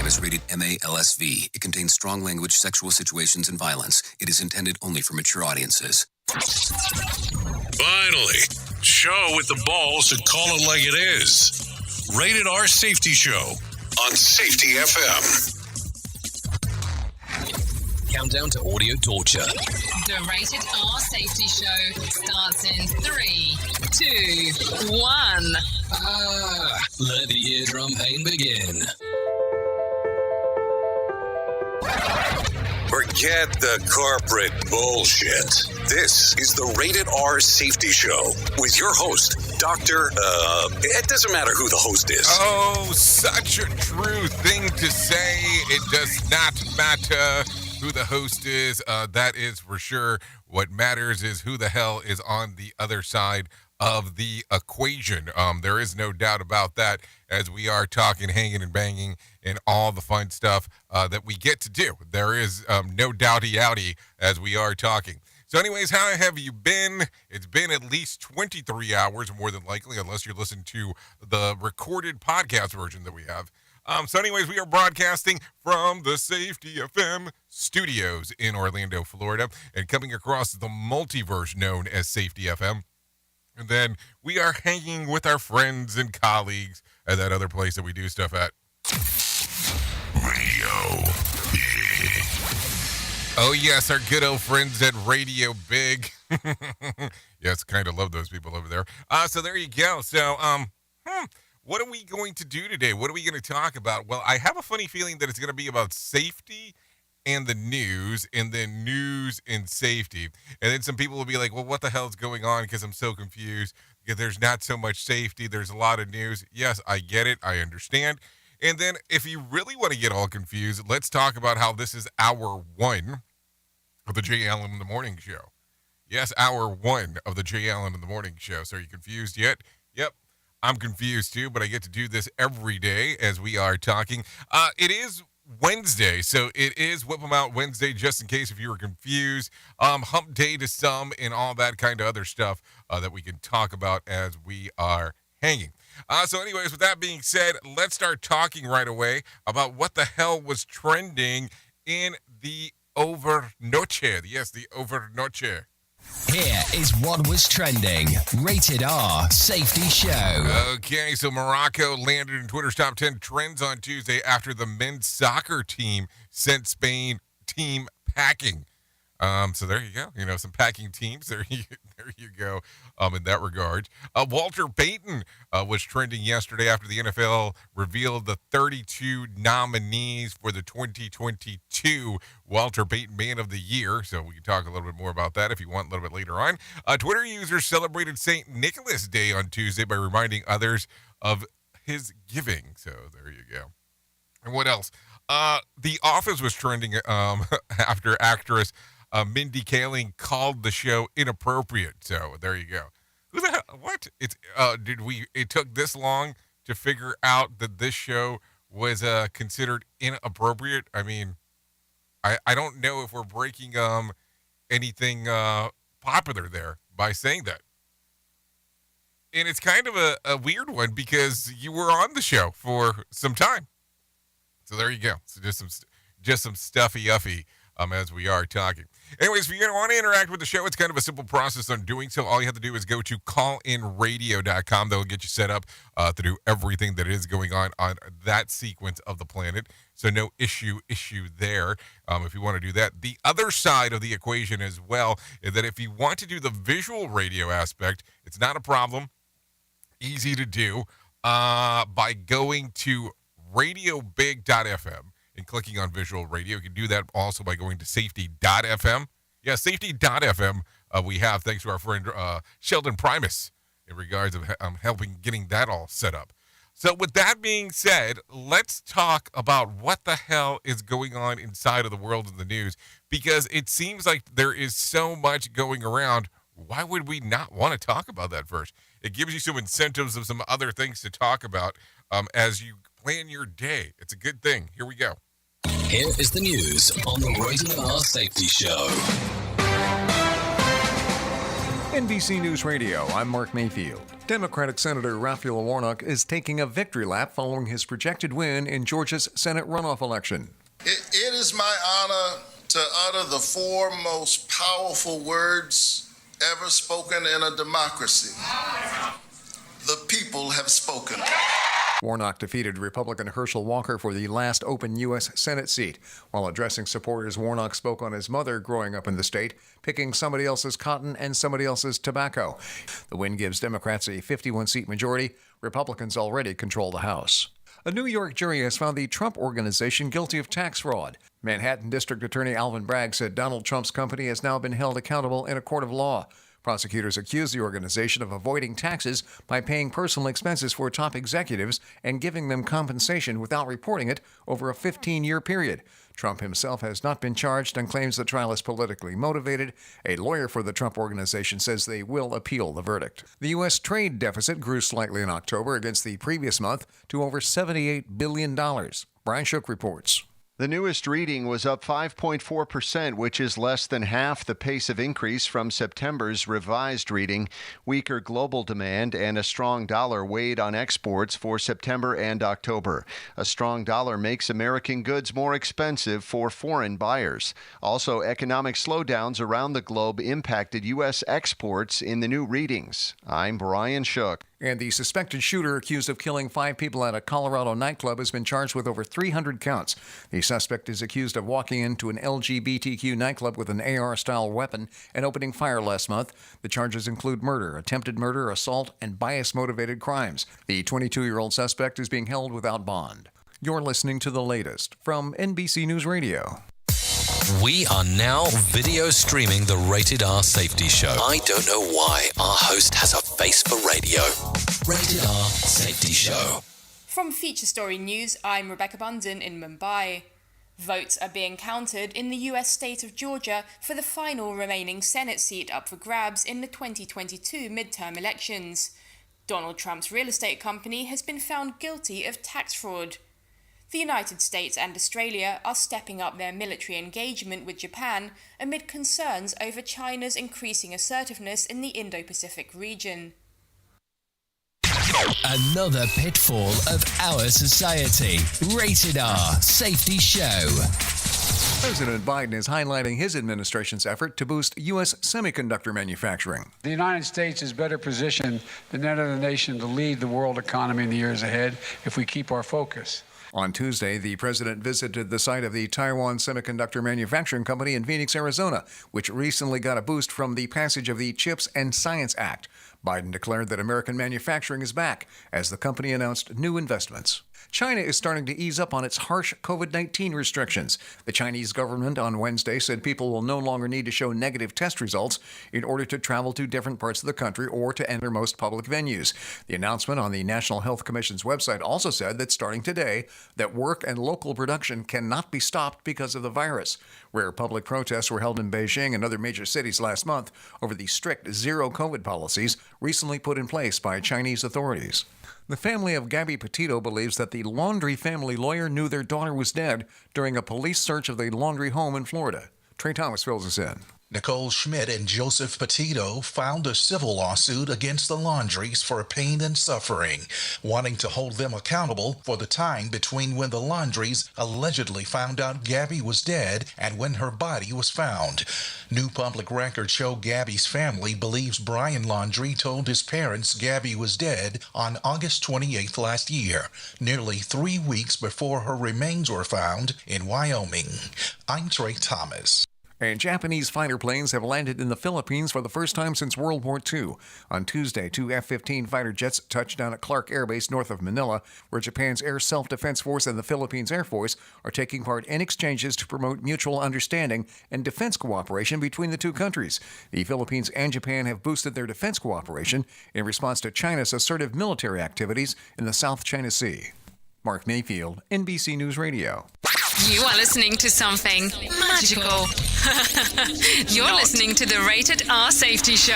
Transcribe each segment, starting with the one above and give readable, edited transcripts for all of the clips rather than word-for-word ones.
program is rated MA-LSV. It contains strong language, sexual situations, and violence. It is intended only for mature audiences. Finally, show with the balls to call it like it is. Rated R Safety Show on Safety FM. Countdown to audio torture. The Rated R Safety Show starts in 3, 2, 1. Let the eardrum pain begin. Forget the corporate bullshit. This is the Rated R Safety Show with your host, Dr. It doesn't matter who the host is. Oh, such a true thing to say. It does not matter who the host is. That is for sure. What matters is who the hell is on the other side of the equation. There is no doubt about that, as we are talking, hanging and banging and all the fun stuff that we get to do. There is no doubty-outy as we are talking. So anyways, how have you been? It's been at least 23 hours, more than likely, unless you're listening to the recorded podcast version that we have. So anyways, we are broadcasting from the Safety FM studios in Orlando, Florida, and coming across the multiverse known as Safety FM. And then we are hanging with our friends and colleagues at that other place that we do stuff at. Radio Big. Oh, yes, our good old friends at Radio Big. Yes, kind of love those people over there. So there you go. So, what are we going to do today? What are we going to talk about? Well, I have a funny feeling that it's going to be about safety and the news, and then news and safety. And then some people will be like, well, what the hell is going on? Because I'm so confused. Because there's not so much safety. There's a lot of news. Yes, I get it. I understand. And then if you really want to get all confused, let's talk about how this is hour one of the Jay Allen in the Morning Show. Yes, hour one of the Jay Allen in the Morning Show. So are you confused yet? Yep. I'm confused too, but I get to do this every day as we are talking. It is Wednesday, so it is Whip 'em Out Wednesday, just in case if you were confused. Hump day to some and all that kind of other stuff that we can talk about as we are hanging. So anyways, with that being said, let's start talking right away about what the hell was trending in the overnoche. Yes, the overnoche. Here is what was trending. Rated R Safety Show. Okay, so Morocco landed in Twitter's top 10 trends on Tuesday after the men's soccer team sent Spain team packing. So there you go. You know, some packing teams. There you go. In that regard, Walter Payton was trending yesterday after the NFL revealed the 32 nominees for the 2022 Walter Payton Man of the Year. So we can talk a little bit more about that if you want a little bit later on. Twitter users celebrated St. Nicholas Day on Tuesday by reminding others of his giving. So there you go. And what else? The Office was trending after actress Mindy Kaling called the show inappropriate. So there you go. Who the hell? What? It took this long to figure out that this show was considered inappropriate? I mean, I don't know if we're breaking anything popular there by saying that. And it's kind of a weird one because you were on the show for some time. So there you go. So just some stuffy-uffy as we are talking. Anyways, if you want to interact with the show, it's kind of a simple process on doing so. All you have to do is go to callinradio.com. They'll get you set up to do everything that is going on that sequence of the planet. So no issue there if you want to do that. The other side of the equation as well is that if you want to do the visual radio aspect, it's not a problem. Easy to do by going to radiobig.fm. and clicking on visual radio. You can do that also by going to safety.fm. Yeah, safety.fm we have, thanks to our friend Sheldon Primus in regards of helping getting that all set up. So with that being said, let's talk about what the hell is going on inside of the world of the news, because it seems like there is so much going around. Why would we not want to talk about that first? It gives you some incentives of some other things to talk about as you plan your day. It's a good thing. Here we go. Here is the news on the Rated R Safety Show. NBC News Radio, I'm Mark Mayfield. Democratic Senator Raphael Warnock is taking a victory lap following his projected win in Georgia's Senate runoff election. It is my honor to utter the four most powerful words ever spoken in a democracy. The people have spoken. Warnock defeated Republican Herschel Walker for the last open U.S. Senate seat. While addressing supporters, Warnock spoke on his mother growing up in the state, picking somebody else's cotton and somebody else's tobacco. The win gives Democrats a 51-seat majority. Republicans already control the House. A New York jury has found the Trump Organization guilty of tax fraud. Manhattan District Attorney Alvin Bragg said Donald Trump's company has now been held accountable in a court of law. Prosecutors accuse the organization of avoiding taxes by paying personal expenses for top executives and giving them compensation without reporting it over a 15-year period. Trump himself has not been charged and claims the trial is politically motivated. A lawyer for the Trump Organization says they will appeal the verdict. The U.S. trade deficit grew slightly in October against the previous month to over $78 billion. Brian Shook reports. The newest reading was up 5.4%, which is less than half the pace of increase from September's revised reading. Weaker global demand and a strong dollar weighed on exports for September and October. A strong dollar makes American goods more expensive for foreign buyers. Also, economic slowdowns around the globe impacted U.S. exports in the new readings. I'm Brian Shook. And the suspected shooter accused of killing 5 people at a Colorado nightclub has been charged with over 300 counts. The suspect is accused of walking into an LGBTQ nightclub with an AR-style weapon and opening fire last month. The charges include murder, attempted murder, assault, and bias-motivated crimes. The 22-year-old suspect is being held without bond. You're listening to the latest from NBC News Radio. We are now video streaming the Rated R Safety Show. I don't know why our host has a face for radio. Rated R Safety Show. From Feature Story News, I'm Rebecca Bunden in Mumbai. Votes are being counted in the US state of Georgia for the final remaining Senate seat up for grabs in the 2022 midterm elections. Donald Trump's real estate company has been found guilty of tax fraud. The United States and Australia are stepping up their military engagement with Japan amid concerns over China's increasing assertiveness in the Indo-Pacific region. Another pitfall of our society. Rated R Safety Show. President Biden is highlighting his administration's effort to boost U.S. semiconductor manufacturing. The United States is better positioned than any other nation to lead the world economy in the years ahead if we keep our focus. On Tuesday, the president visited the site of the Taiwan Semiconductor Manufacturing Company in Phoenix, Arizona, which recently got a boost from the passage of the CHIPS and Science Act. Biden declared that American manufacturing is back as the company announced new investments. China is starting to ease up on its harsh COVID-19 restrictions. The Chinese government on Wednesday said people will no longer need to show negative test results in order to travel to different parts of the country or to enter most public venues. The announcement on the National Health Commission's website also said that starting today, that work and local production cannot be stopped because of the virus. Rare public protests were held in Beijing and other major cities last month over the strict zero COVID policies recently put in place by Chinese authorities. The family of Gabby Petito believes that the Laundrie family lawyer knew their daughter was dead during a police search of the Laundrie home in Florida. Trey Thomas fills us in. Nicole Schmidt and Joseph Petito filed a civil lawsuit against the Laundries for pain and suffering, wanting to hold them accountable for the time between when the Laundries allegedly found out Gabby was dead and when her body was found. New public records show Gabby's family believes Brian Laundrie told his parents Gabby was dead on August 28th last year, nearly 3 weeks before her remains were found in Wyoming. I'm Trey Thomas. And Japanese fighter planes have landed in the Philippines for the first time since World War II. On Tuesday, 2 F-15 fighter jets touched down at Clark Air Base north of Manila, where Japan's Air Self-Defense Force and the Philippines Air Force are taking part in exchanges to promote mutual understanding and defense cooperation between the two countries. The Philippines and Japan have boosted their defense cooperation in response to China's assertive military activities in the South China Sea. Mark Mayfield, NBC News Radio. You are listening to something magical. You're listening to the Rated R Safety Show.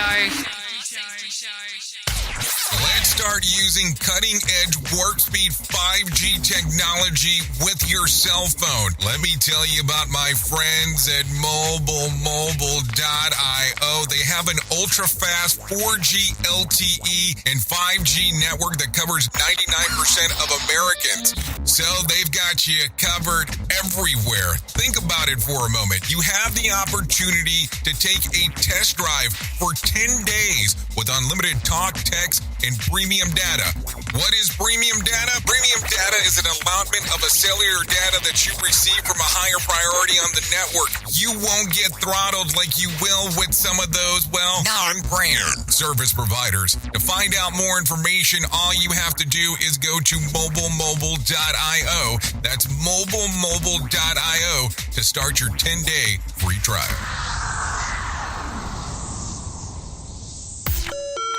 Let's Start using cutting-edge warp speed 5G technology with your cell phone. Let me tell you about my friends at mobilemobile.io. They have an ultra-fast 4G LTE and 5G network that covers 99% of Americans. So they've got you covered everywhere. Think about it for a moment. You have the opportunity to take a test drive for 10 days with unlimited talk, text, and premium data. What is premium data? Premium data is an allotment of a cellular data that you receive from a higher priority on the network. You won't get throttled like you will with some of those, well, non-brand service providers. To find out more information, all you have to do is go to mobilemobile.io. That's mobilemobile.io to start your 10-day free trial.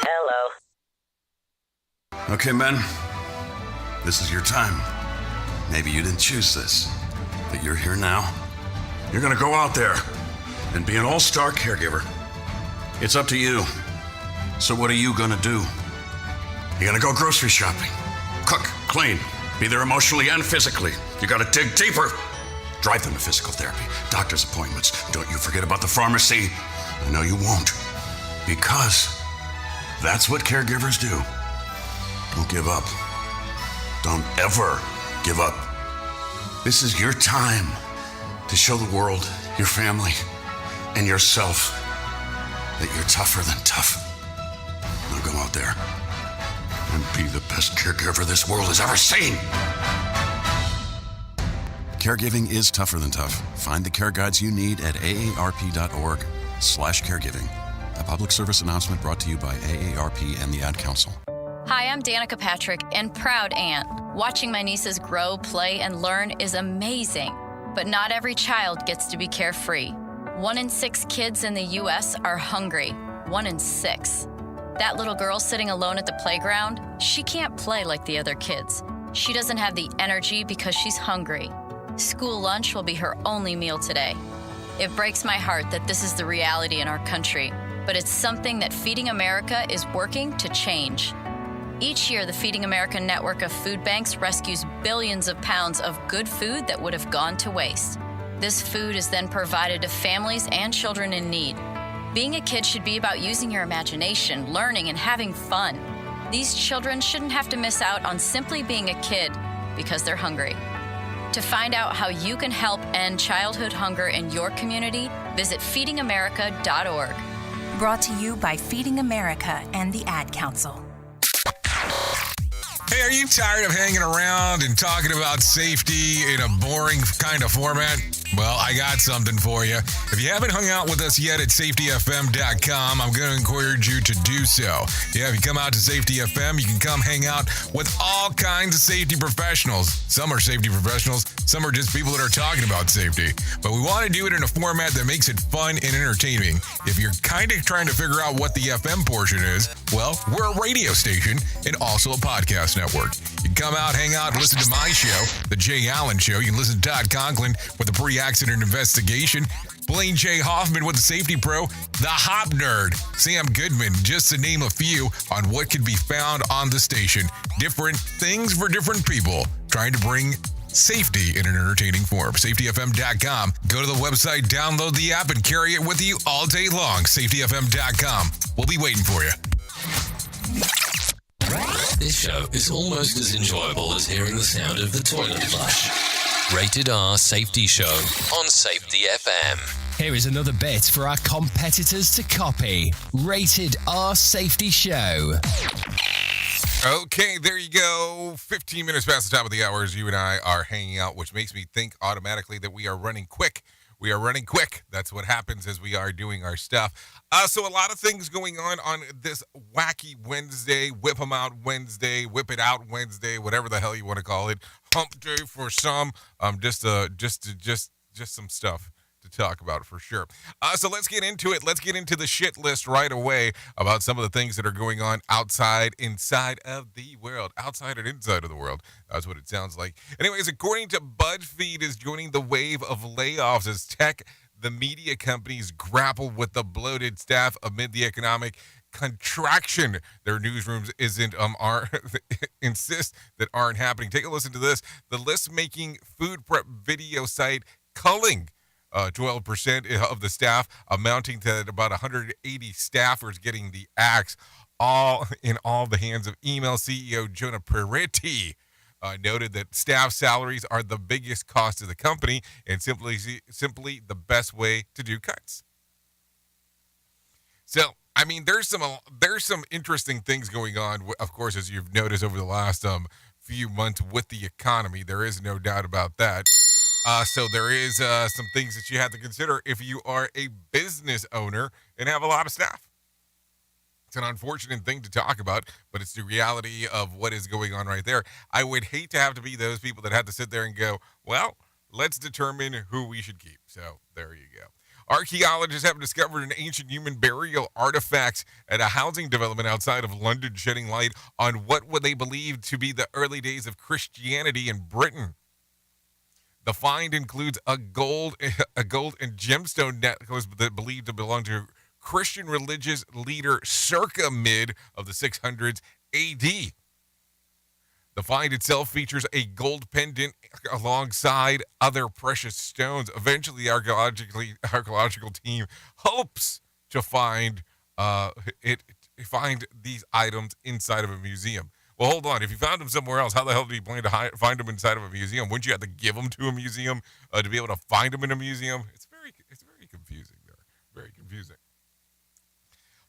Hello. Okay, men. This is your time. Maybe you didn't choose this, but you're here now. You're gonna go out there and be an all-star caregiver. It's up to you. So what are you gonna do? You're gonna go grocery shopping, cook, clean, be there emotionally and physically. You gotta dig deeper. Drive them to physical therapy, doctor's appointments. Don't you forget about the pharmacy. I know you won't, because that's what caregivers do. Don't give up. Don't ever give up. This is your time to show the world, your family, and yourself that you're tougher than tough. Now go out there and be the best caregiver this world has ever seen. Caregiving is tougher than tough. Find the care guides you need at aarp.org/caregiving. A public service announcement brought to you by AARP and the Ad Council. Hi, I'm Danica Patrick and proud aunt. Watching my nieces grow, play, and learn is amazing. But not every child gets to be carefree. 1 in 6 kids in the U.S. are hungry. 1 in 6. That little girl sitting alone at the playground, she can't play like the other kids. She doesn't have the energy because she's hungry. School lunch will be her only meal today. It breaks my heart that this is the reality in our country, but it's something that Feeding America is working to change. Each year, the Feeding America network of food banks rescues billions of pounds of good food that would have gone to waste. This food is then provided to families and children in need. Being a kid should be about using your imagination, learning, and having fun. These children shouldn't have to miss out on simply being a kid because they're hungry. To find out how you can help end childhood hunger in your community, visit feedingamerica.org. Brought to you by Feeding America and the Ad Council. Hey, are you tired of hanging around and talking about safety in a boring kind of format? Well, I got something for you. If you haven't hung out with us yet at safetyfm.com, I'm going to encourage you to do so. Yeah, if you come out to Safety FM, you can come hang out with all kinds of safety professionals. Some are safety professionals, some are just people that are talking about safety. But we want to do it in a format that makes it fun and entertaining. If you're kind of trying to figure out what the FM portion is, well, we're a radio station and also a podcast network. You can come out, hang out, and listen to my show, The Jay Allen Show. You can listen to Todd Conklin with the pre-accident investigation, Blaine J. Hoffman with the Safety Pro, the Hop Nerd, Sam Goodman, just to name a few on what can be found on the station. Different things for different people, trying to bring safety in an entertaining form. SafetyFM.com. Go to the website, download the app, and carry it with you all day long. SafetyFM.com. We'll be waiting for you. This show is almost as enjoyable as hearing the sound of the toilet flush. Rated R Safety Show on Safety FM. Here is another bit for our competitors to copy. Rated R Safety Show. Okay, there you go. 15 minutes past the top of the hour as you and I are hanging out, which makes me think automatically that we are running quick. We are running quick. That's what happens as we are doing our stuff. So a lot of things going on this wacky Wednesday, Whip 'em Out Wednesday, Whip It Out Wednesday, whatever the hell you want to call it. Hump Day for some. Just some stuff to talk about for sure. So let's get into it. Let's get into the shit list right away about some of the things that are going on outside, inside of the world. Outside and inside of the world. That's what it sounds like. Anyways, according to BuzzFeed, is joining the wave of layoffs as the media companies grapple with the bloated staff amid the economic contraction. Their newsrooms insist that aren't happening. Take a listen to this. The list-making food prep video site Culling, 12% of the staff, amounting to about 180 staffers getting the axe, all in all the hands of email CEO Jonah Peretti. Noted that staff salaries are the biggest cost of the company and simply the best way to do cuts. So, I mean, there's some interesting things going on, of course, as you've noticed over the last few months with the economy. There is no doubt about that. So there is some things that you have to consider if you are a business owner and have a lot of staff. It's an unfortunate thing to talk about, but it's the reality of what is going on right there. I would hate to have to be those people that have to sit there and go, well, let's determine who we should keep. So there you go. Archaeologists have discovered an ancient human burial artifacts at a housing development outside of London, shedding light on what they believe to be the early days of Christianity in Britain. The find includes a gold and gemstone necklace that believed to belong to Christian religious leader circa mid of the 600s AD. The find itself features a gold pendant alongside other precious stones. Eventually, the archaeological team hopes to find these items inside of a museum. Well, hold on. If you found them somewhere else, how the hell do you plan to find them inside of a museum? Wouldn't you have to give them to a museum to be able to find them in a museum? It's very confusing there. Very confusing.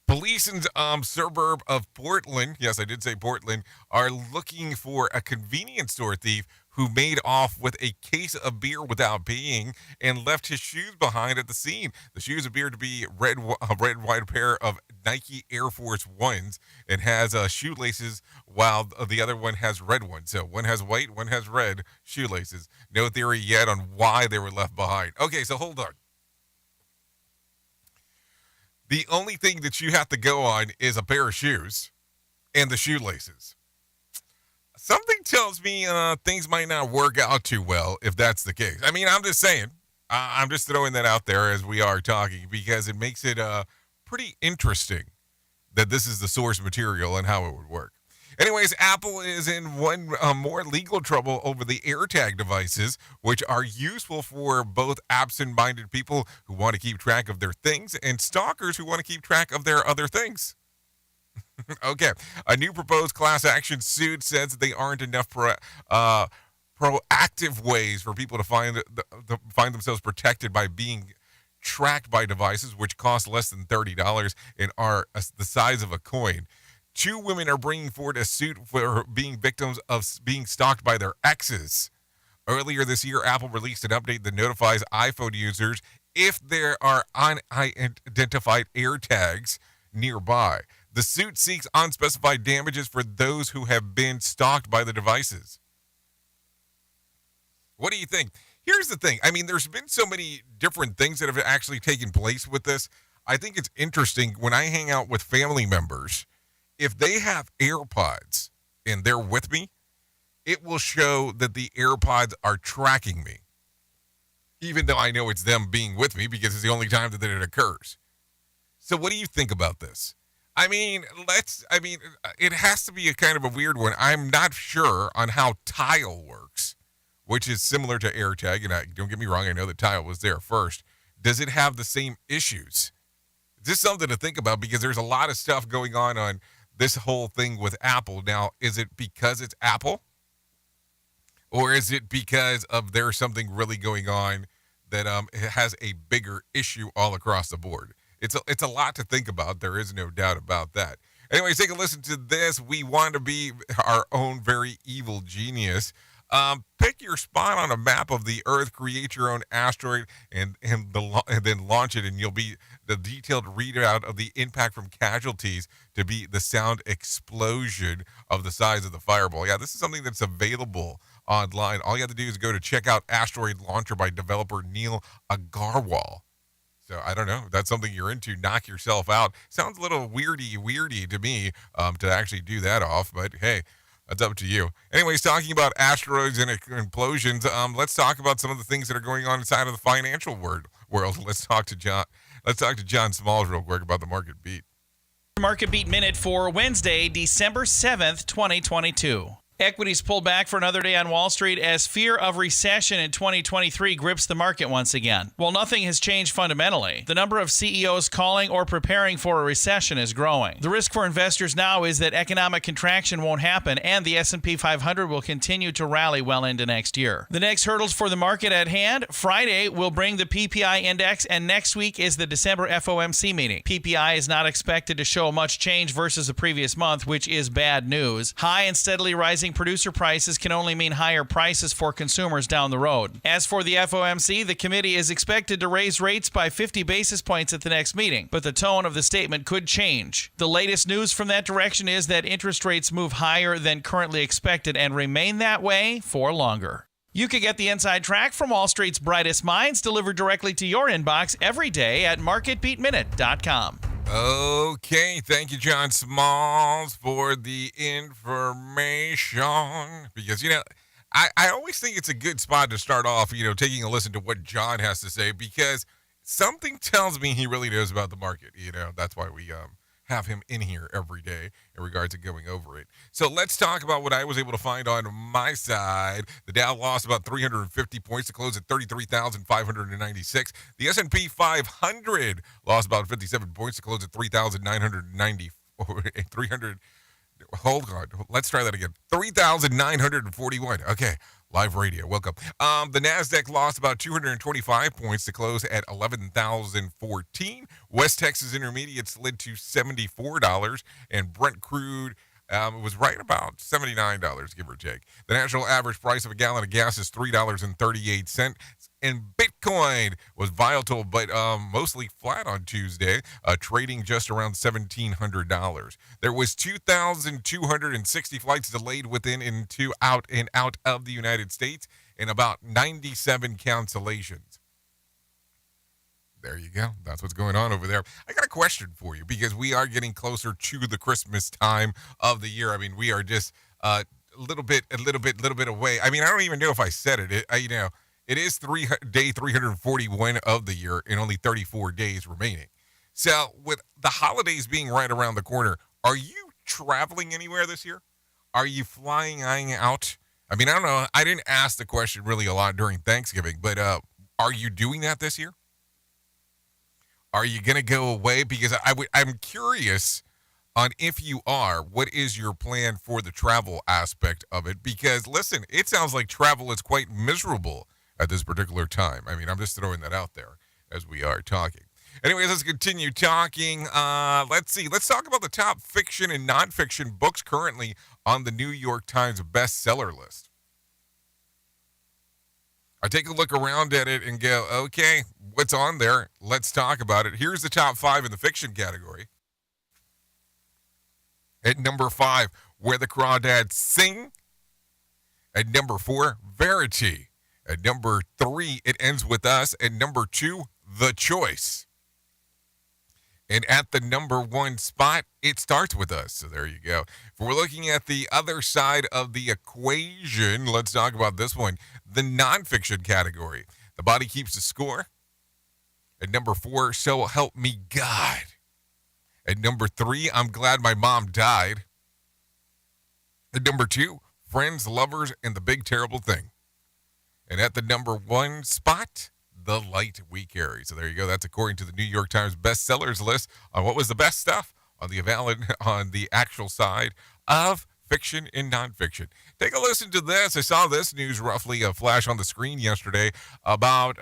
Police in suburb of Portland, yes, I did say Portland, are looking for a convenience store thief who made off with a case of beer without paying and left his shoes behind at the scene. The shoes appear to be a red and white pair of Nike Air Force Ones and has shoelaces, while the other one has red ones. So one has white, one has red shoelaces. No theory yet on why they were left behind. Okay, so hold on. The only thing that you have to go on is a pair of shoes and the shoelaces. Something tells me things might not work out too well if that's the case. I mean, I'm just saying. I'm just throwing that out there as we are talking because it makes it pretty interesting that this is the source material and how it would work. Anyways, Apple is in one more legal trouble over the AirTag devices, which are useful for both absent-minded people who want to keep track of their things and stalkers who want to keep track of their other things. Okay, a new proposed class action suit says that they aren't enough proactive ways for people to find themselves protected by being tracked by devices, which cost less than $30 and are the size of a coin. 2 women are bringing forward a suit for being victims of being stalked by their exes. Earlier this year, Apple released an update that notifies iPhone users if there are unidentified AirTags nearby. The suit seeks unspecified damages for those who have been stalked by the devices. What do you think? Here's the thing. I mean, there's been so many different things that have actually taken place with this. I think it's interesting when I hang out with family members. If they have AirPods and they're with me, it will show that the AirPods are tracking me, even though I know it's them being with me because it's the only time that it occurs. So what do you think about this? I mean, it has to be a kind of a weird one. I'm not sure on how Tile works, which is similar to AirTag. And don't get me wrong, I know that Tile was there first. Does it have the same issues? This is something to think about because there's a lot of stuff going on this whole thing with Apple. Now, is it because it's Apple? Or is it because of there's something really going on that has a bigger issue all across the board? It's a lot to think about. There is no doubt about that. Anyways, take a listen to this. We want to be our own very evil genius. Pick your spot on a map of the Earth, create your own asteroid, and then launch it, and you'll be the detailed readout of the impact from casualties to be the sound explosion of the size of the fireball. Yeah, this is something that's available online. All you have to do is go to check out Asteroid Launcher by developer Neil Agarwal. So I don't know if that's something you're into. Knock yourself out. Sounds a little weirdy to me to actually do that off, but hey, that's up to you. Anyways, talking about asteroids and implosions, let's talk about some of the things that are going on inside of the financial world. Let's talk to John Smalls real quick about the market beat. Market Beat Minute for Wednesday, December 7th, 2022. Equities pulled back for another day on Wall Street as fear of recession in 2023 grips the market once again. While nothing has changed fundamentally, the number of CEOs calling or preparing for a recession is growing. The risk for investors now is that economic contraction won't happen and the S&P 500 will continue to rally well into next year. The next hurdles for the market at hand: Friday will bring the PPI index, and next week is the December FOMC meeting. PPI is not expected to show much change versus the previous month, which is bad news. High and steadily rising producer prices can only mean higher prices for consumers down the road. As for the FOMC, the committee is expected to raise rates by 50 basis points at the next meeting, but the tone of the statement could change. The latest news from that direction is that interest rates move higher than currently expected and remain that way for longer. You can get the inside track from Wall Street's brightest minds delivered directly to your inbox every day at marketbeatminute.com. Okay, thank you, John Smalls, for the information. Because, I always think it's a good spot to start off, taking a listen to what John has to say, because something tells me he really knows about the market. That's why we have him in here every day in regards to going over it. So let's talk about what I was able to find on my side. The Dow lost about 350 points to close at 33,596. The S&P 500 lost about 57 points to close at 3,990. Hold on. Let's try that again. 3,941. Okay. Live radio. Welcome. The NASDAQ lost about 225 points to close at 11,014. West Texas Intermediate slid to $74, and Brent crude was right about $79, give or take. The national average price of a gallon of gas is $3.38. And Bitcoin was volatile, but mostly flat on Tuesday, trading just around $1,700. There was 2,260 flights delayed within and out of the United States, and about 97 cancellations. There you go. That's what's going on over there. I got a question for you, because we are getting closer to the Christmas time of the year. I mean, we are just a little bit away. I mean, I don't even know if I said it. It is day 341 of the year and only 34 days remaining. So with the holidays being right around the corner, are you traveling anywhere this year? Are you flying out? I mean, I don't know. I didn't ask the question really a lot during Thanksgiving, but are you doing that this year? Are you going to go away? Because I'm curious on if you are, what is your plan for the travel aspect of it? Because, listen, it sounds like travel is quite miserable at this particular time. I mean, I'm just throwing that out there as we are talking. Anyways, let's continue talking. Let's see. Let's talk about the top fiction and nonfiction books currently on the New York Times bestseller list. I take a look around at it and go, okay, what's on there? Let's talk about it. Here's the top 5 in the fiction category. At number 5, Where the Crawdads Sing. At number 4, Verity. At number 3, It Ends With Us. At number 2, The Choice. And at the number 1 spot, It Starts With Us. So there you go. If we're looking at the other side of the equation, let's talk about this one. The nonfiction category. The Body Keeps the Score. At number 4, So Help Me God. At number 3, I'm Glad My Mom Died. At number 2, Friends, Lovers, and the Big Terrible Thing. And at the number 1 spot, The Light We Carry. So there you go. That's according to the New York Times bestsellers list on what was the best stuff on the actual side of fiction and nonfiction. Take a listen to this. I saw this news roughly flash on the screen yesterday about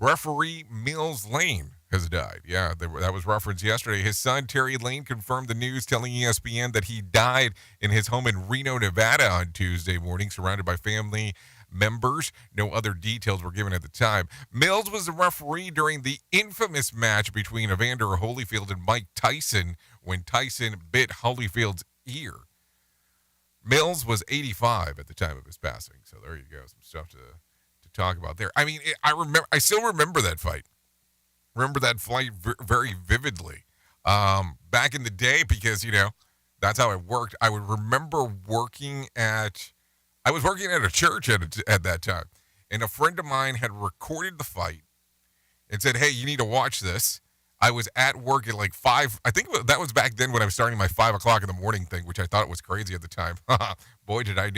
referee Mills Lane has died. Yeah, that was referenced yesterday. His son, Terry Lane, confirmed the news, telling ESPN that he died in his home in Reno, Nevada on Tuesday morning, surrounded by family members. No other details were given at the time. Mills was the referee during the infamous match between Evander Holyfield and Mike Tyson when Tyson bit Holyfield's ear. Mills was 85 at the time of his passing. So there you go. Some stuff to talk about there. I mean, I still remember that fight. Remember that fight very vividly. Back in the day, because, that's how it worked. I would remember working at a church at that time, and a friend of mine had recorded the fight and said, hey, you need to watch this. I was at work at like 5. I think that was back then when I was starting my 5 o'clock in the morning thing, which I thought was crazy at the time. Boy, did I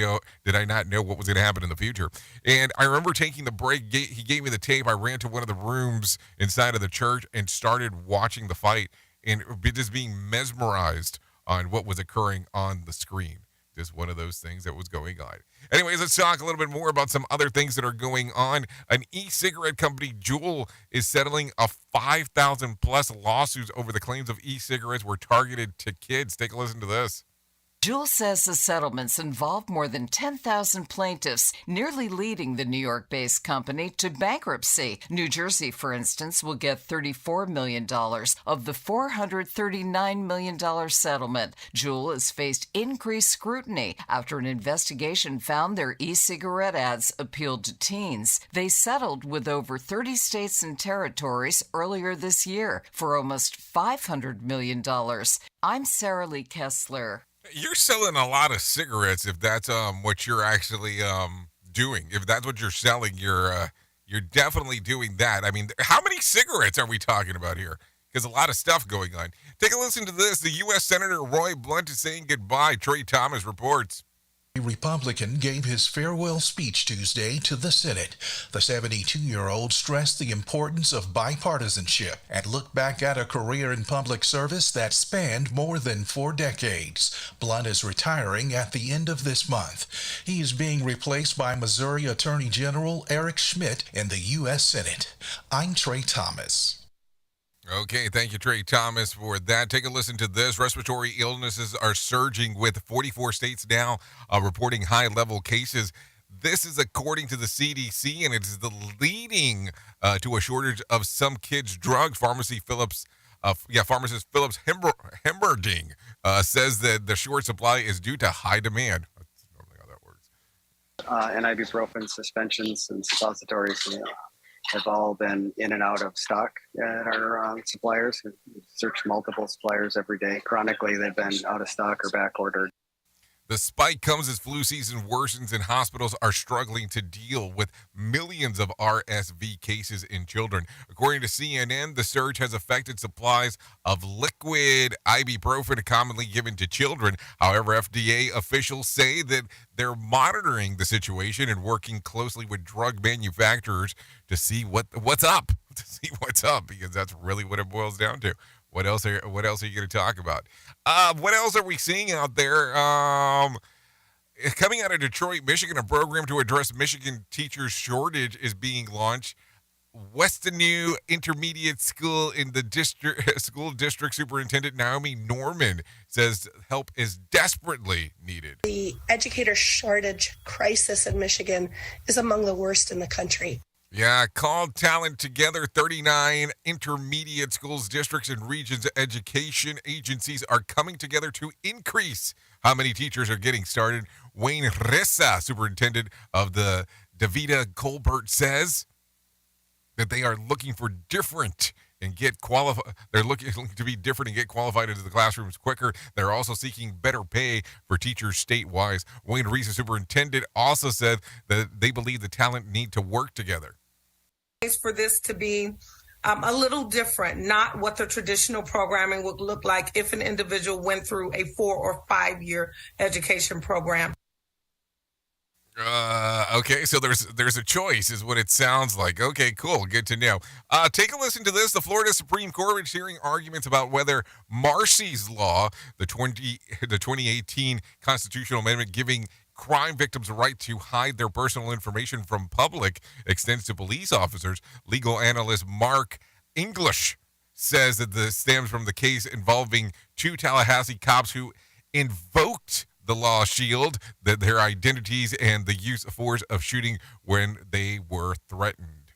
not know what was going to happen in the future. And I remember taking the break. He gave me the tape. I ran to one of the rooms inside of the church and started watching the fight and just being mesmerized on what was occurring on the screen. Just one of those things that was going on. Anyways, let's talk a little bit more about some other things that are going on. An e-cigarette company, Juul, is settling a 5,000 plus lawsuits over the claims of e-cigarettes were targeted to kids. Take a listen to this. Juul says the settlements involved more than 10,000 plaintiffs, nearly leading the New York-based company to bankruptcy. New Jersey, for instance, will get $34 million of the $439 million settlement. Juul has faced increased scrutiny after an investigation found their e-cigarette ads appealed to teens. They settled with over 30 states and territories earlier this year for almost $500 million. I'm Sarah Lee Kessler. You're selling a lot of cigarettes if that's what you're actually doing. If that's what you're selling, you're definitely doing that. I mean, how many cigarettes are we talking about here? Because a lot of stuff going on. Take a listen to this. The U.S. Senator Roy Blunt is saying goodbye. Trey Thomas reports. A Republican gave his farewell speech Tuesday to the Senate. The 72-year-old stressed the importance of bipartisanship and looked back at a career in public service that spanned more than 4 decades. Blunt is retiring at the end of this month. He is being replaced by Missouri Attorney General Eric Schmitt in the U.S. Senate. I'm Trey Thomas. Okay, thank you, Trey Thomas, for that. Take a listen to this. Respiratory illnesses are surging with 44 states now reporting high-level cases. This is according to the CDC, and it's the leading to a shortage of some kids' drugs. Pharmacist Phillips Hemberding says that the short supply is due to high demand. That's normally how that works. And ibuprofen suspensions and suppositories have all been in and out of stock at our suppliers. We search multiple suppliers every day. Chronically, they've been out of stock or back ordered. The spike comes as flu season worsens and hospitals are struggling to deal with millions of RSV cases in children. According to CNN, the surge has affected supplies of liquid ibuprofen commonly given to children. However, FDA officials say that they're monitoring the situation and working closely with drug manufacturers to see what's up, because that's really what it boils down to. What else are you going to talk about? What else are we seeing out there? Coming out of Detroit, Michigan, a program to address Michigan teachers' shortage is being launched. Westonview Intermediate School in the school district superintendent Naomi Norman says help is desperately needed. The educator shortage crisis in Michigan is among the worst in the country. Yeah, called Talent Together. 39 intermediate schools, districts, and regions education agencies are coming together to increase how many teachers are getting started. Wayne Ressa, superintendent of the DeVita Colbert, says that they are looking for different and get qualified. They're looking to be different and get qualified into the classrooms quicker. They're also seeking better pay for teachers statewide. Wayne Ressa, superintendent, also said that they believe the talent need to work together. For this to be a little different, not what the traditional programming would look like if an individual went through a 4 or 5 year education program. Okay, so there's a choice, is what it sounds like. Okay, cool, good to know. Take a listen to this. The Florida Supreme Court is hearing arguments about whether Marsy's Law, the 2018 constitutional amendment giving crime victims the right to hide their personal information from public, extends to police officers. Legal analyst Mark English says that this stems from the case involving 2 Tallahassee cops who invoked the law shield, that their identities and the use of force of shooting when they were threatened.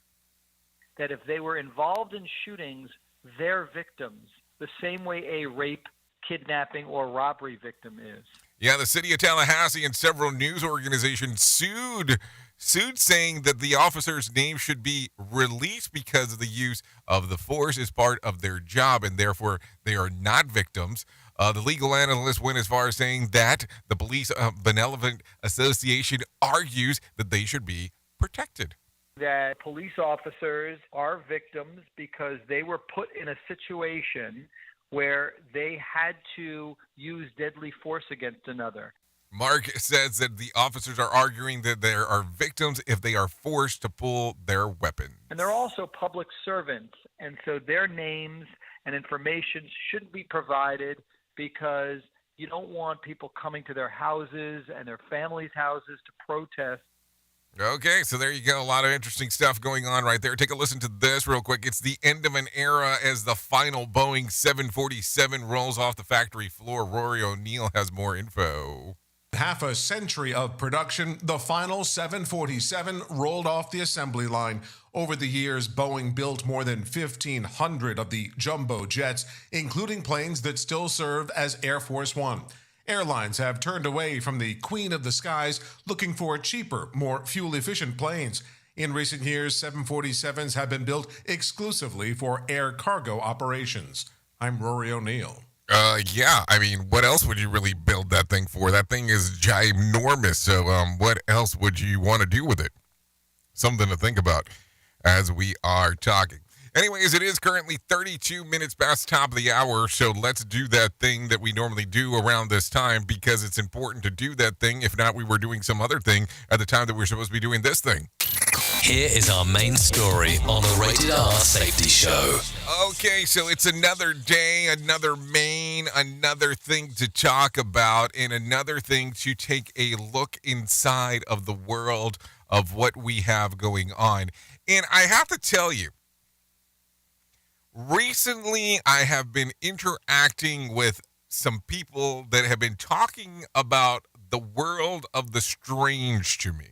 That if they were involved in shootings, they're victims, the same way a rape, kidnapping, or robbery victim is. Yeah, the city of Tallahassee and several news organizations sued saying that the officers' names should be released because of the use of the force is part of their job and therefore they are not victims. The legal analyst went as far as saying that the Police Benevolent Association argues that they should be protected. that police officers are victims because they were put in a situation where they had to use deadly force against another. Mark says that the officers are arguing that there are victims if they are forced to pull their weapons. And they're also public servants, and so their names and information shouldn't be provided because you don't want people coming to their houses and their families' houses to protest. Okay, so there you go. A lot of interesting stuff going on right there. Take a listen to this real quick. It's the end of an era as the final Boeing 747 rolls off the factory floor. Rory O'Neill has more info. Half a century of production, the final 747 rolled off the assembly line. Over the years, Boeing built more than 1,500 of the jumbo jets, including planes that still serve as Air Force One. Airlines have turned away from the Queen of the Skies, looking for cheaper, more fuel-efficient planes. In recent years, 747s have been built exclusively for air cargo operations. I'm Rory O'Neill. Yeah, I mean, what else would you really build that thing for? That thing is ginormous, so what else would you want to do with it? Something to think about as we are talking. Anyways, it is currently 32 minutes past the top of the hour, so let's do that thing that we normally do around this time because it's important to do that thing. If not, we were doing some other thing at the time that we were supposed to be doing this thing. Here is our main story on the Rated R Safety Show. Okay, so it's another day, another main, another thing to talk about, and another thing to take a look inside of the world of what we have going on. And I have to tell you, recently I have been interacting with some people that have been talking about the world of the strange to me.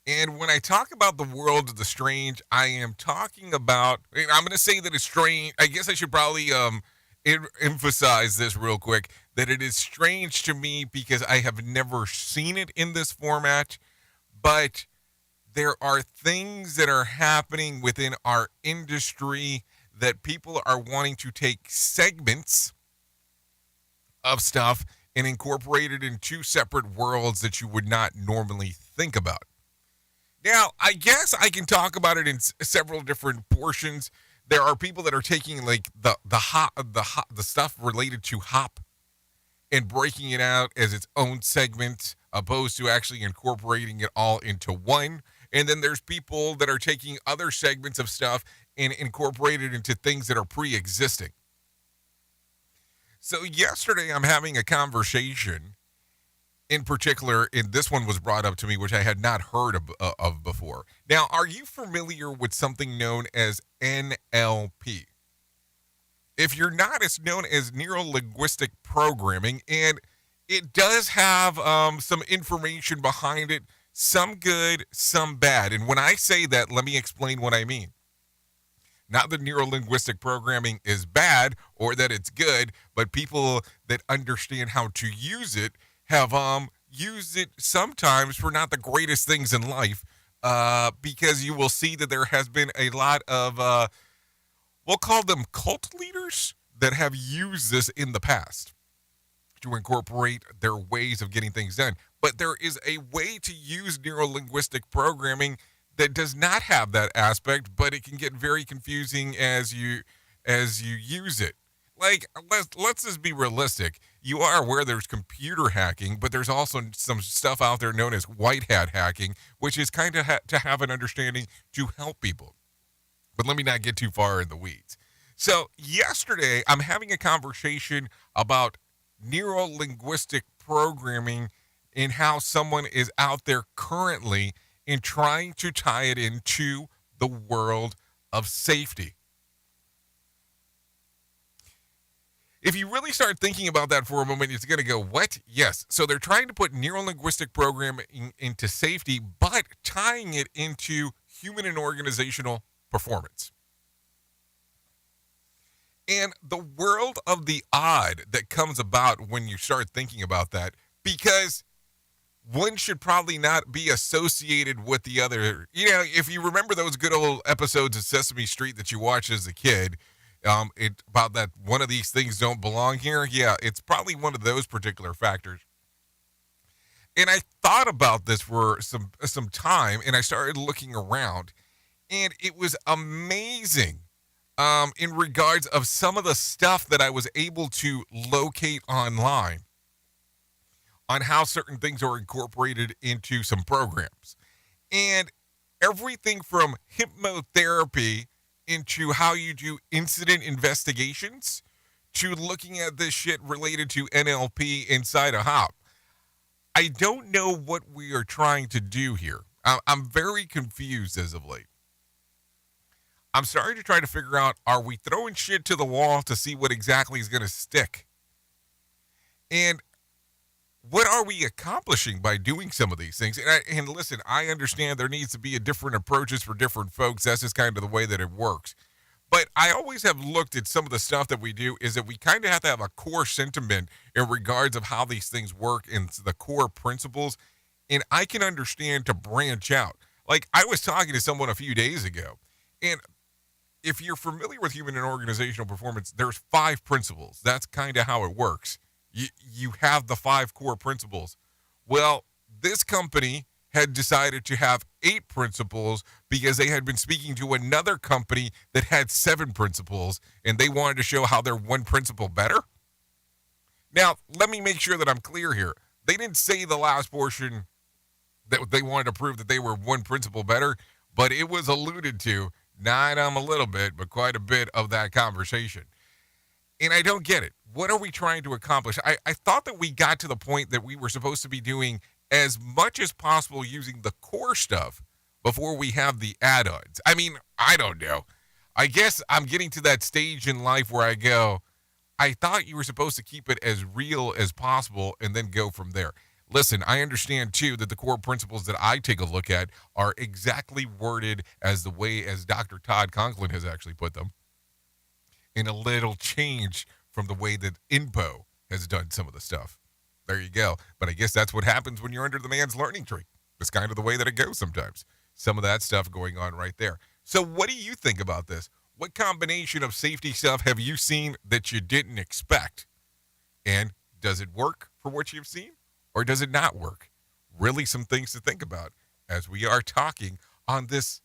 And when I talk about the world of the strange, I am talking about, and I'm going to say that it's strange. I guess I should probably emphasize this real quick, that it is strange to me because I have never seen it in this format, but there are things that are happening within our industry that people are wanting to take segments of stuff and incorporate it in two separate worlds that you would not normally think about. Now, I guess I can talk about it in several different portions. There are people that are taking like the stuff related to hop and breaking it out as its own segment, opposed to actually incorporating it all into one. And then there's people that are taking other segments of stuff and incorporate it into things that are pre-existing. So yesterday, I'm having a conversation. In particular, and this one was brought up to me, which I had not heard of before. Now, are you familiar with something known as NLP? If you're not, it's known as neuro-linguistic programming, and it does have some information behind it, some good, some bad. And when I say that, let me explain what I mean. Not that neuro-linguistic programming is bad or that it's good, but people that understand how to use it have used it sometimes for not the greatest things in life, because you will see that there has been a lot of, we'll call them cult leaders that have used this in the past to incorporate their ways of getting things done. But there is a way to use neuro-linguistic programming that does not have that aspect, but it can get very confusing as you use it. Like, let's just be realistic. You are aware there's computer hacking, but there's also some stuff out there known as white hat hacking, which is kind of to have an understanding to help people. But let me not get too far in the weeds. So yesterday, I'm having a conversation about neuro-linguistic programming and how someone is out there currently in trying to tie it into the world of safety. If you really start thinking about that for a moment, it's going to go, what? Yes. So they're trying to put neuro-linguistic programming into safety, but tying it into human and organizational performance. And the world of the odd that comes about when you start thinking about that, because one should probably not be associated with the other. You know, if you remember those good old episodes of Sesame Street that you watched as a kid, about that one of these things don't belong here. Yeah, it's probably one of those particular factors. And I thought about this for some time, and I started looking around, and it was amazing in regards of some of the stuff that I was able to locate online on how certain things are incorporated into some programs. And everything from hypnotherapy into how you do incident investigations to looking at this shit related to NLP inside a hop. I don't know what we are trying to do here. I'm very confused as of late. I'm starting to try to figure out, are we throwing shit to the wall to see what exactly is going to stick? And what are we accomplishing by doing some of these things? And listen, I understand there needs to be different approaches for different folks. That's just kind of the way that it works. But I always have looked at some of the stuff that we do is that we kind of have to have a core sentiment in regards of how these things work and the core principles. And I can understand to branch out. Like I was talking to someone a few days ago, and if you're familiar with human and organizational performance, there's 5 principles. That's kind of how it works. You have the 5 core principles. Well, this company had decided to have 8 principles because they had been speaking to another company that had 7 principles, and they wanted to show how they're one principle better. Now, let me make sure that I'm clear here. They didn't say the last portion that they wanted to prove that they were one principle better, but it was alluded to, not a little bit, but quite a bit of that conversation. And I don't get it. What are we trying to accomplish? I thought that we got to the point that we were supposed to be doing as much as possible using the core stuff before we have the add-ons. I mean, I don't know. I guess I'm getting to that stage in life where I go, I thought you were supposed to keep it as real as possible and then go from there. Listen, I understand, too, that the core principles that I take a look at are exactly worded as the way as Dr. Todd Conklin has actually put them, in a little change from the way that INPO has done some of the stuff. There you go. But I guess that's what happens when you're under the man's learning tree. It's kind of the way that it goes sometimes. Some of that stuff going on right there. So what do you think about this? What combination of safety stuff have you seen that you didn't expect? And does it work for what you've seen? Or does it not work? Really some things to think about as we are talking on this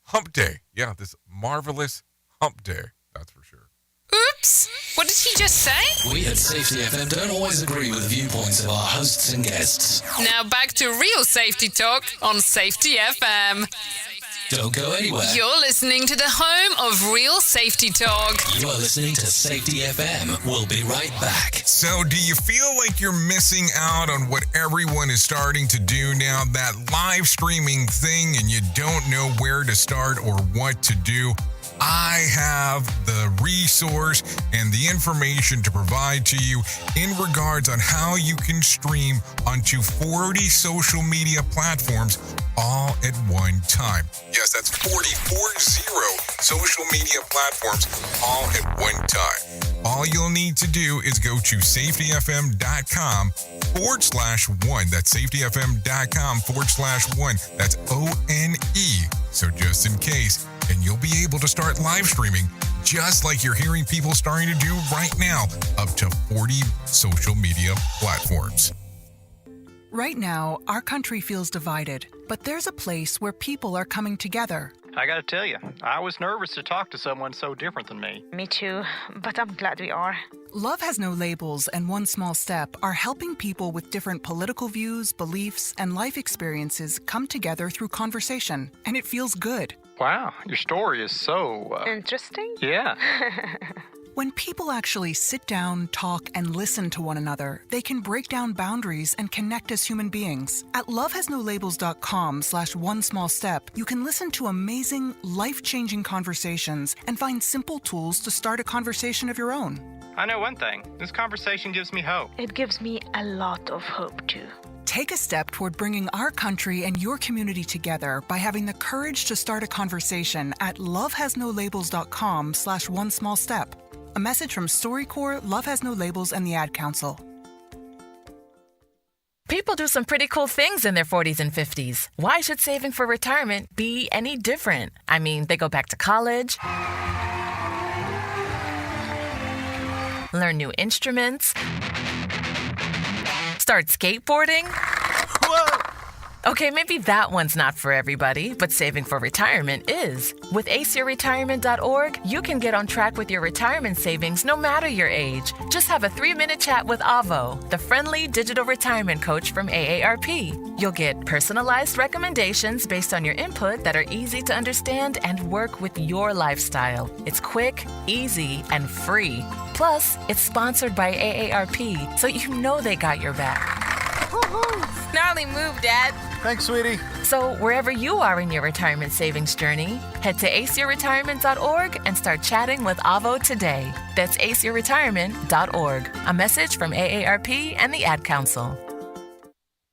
hump day. Yeah, this marvelous hump day. That's for sure. Oops! What did he just say? We at Safety FM don't always agree with the viewpoints of our hosts and guests. Now back to real safety talk on Safety FM. Don't go anywhere. You're listening to the home of real safety talk. You are listening to Safety FM. We'll be right back. So do you feel like you're missing out on what everyone is starting to do now, that live streaming thing, and you don't know where to start or what to do? I have the resource and the information to provide to you in regards on how you can stream onto 40 social media platforms all at one time. Yes, that's 40 social media platforms all at one time. All you'll need to do is go to safetyfm.com/1. That's safetyfm.com/1. That's ONE. So just in case. And you'll be able to start live streaming just like you're hearing people starting to do right now, up to 40 social media platforms. Right now, our country feels divided, but there's a place where people are coming together. I gotta tell you, I was nervous to talk to someone so different than me. Me too, but I'm glad we are. Love Has No Labels and One Small Step are helping people with different political views, beliefs, and life experiences come together through conversation, and it feels good. Wow, your story is so... Interesting? Yeah. When people actually sit down, talk, and listen to one another, they can break down boundaries and connect as human beings. At lovehasnolabels.com/onesmallstep, you can listen to amazing, life-changing conversations and find simple tools to start a conversation of your own. I know one thing. This conversation gives me hope. It gives me a lot of hope, too. Take a step toward bringing our country and your community together by having the courage to start a conversation at lovehasnolabels.com/onesmallstep. A message from StoryCorps, Love Has No Labels, and the Ad Council. People do some pretty cool things in their 40s and 50s. Why should saving for retirement be any different? I mean, they go back to college, learn new instruments, start skateboarding, Okay, maybe that one's not for everybody, but saving for retirement is. With aceyourretirement.org, you can get on track with your retirement savings no matter your age. Just have a 3-minute chat with Avo, the friendly digital retirement coach from AARP. You'll get personalized recommendations based on your input that are easy to understand and work with your lifestyle. It's quick, easy, and free. Plus, it's sponsored by AARP, so you know they got your back. Gnarly move, Dad. Thanks, sweetie. So wherever you are in your retirement savings journey, head to aceyourretirement.org and start chatting with Avo today. That's aceyourretirement.org. A message from AARP and the Ad Council.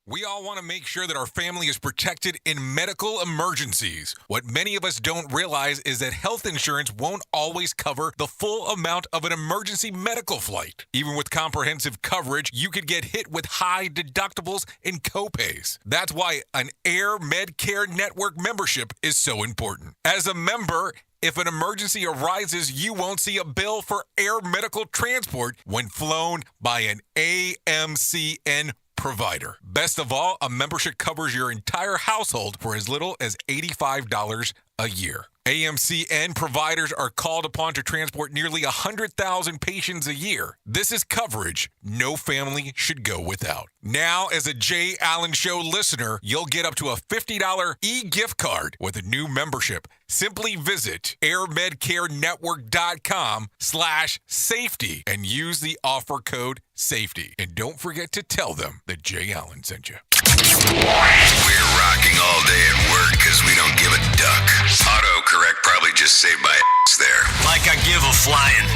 We all want to make sure that our family is protected in medical emergencies. What many of us don't realize is that health insurance won't always cover the full amount of an emergency medical flight. Even with comprehensive coverage, you could get hit with high deductibles and copays. That's why an Air Medcare Network membership is so important. As a member, if an emergency arises, you won't see a bill for air medical transport when flown by an AMCN provider. Best of all, a membership covers your entire household for as little as $85 a year. AMCN providers are called upon to transport nearly 100,000 patients a year. This is coverage no family should go without. Now, as a Jay Allen Show listener, you'll get up to a $50 e-gift card with a new membership. Simply visit airmedcarenetwork.com/safety and use the offer code SAFETY. And don't forget to tell them that Jay Allen sent you. We're rocking all day at work because we don't give a duck. Autocorrect probably just saved my ass there. Like I give a flying,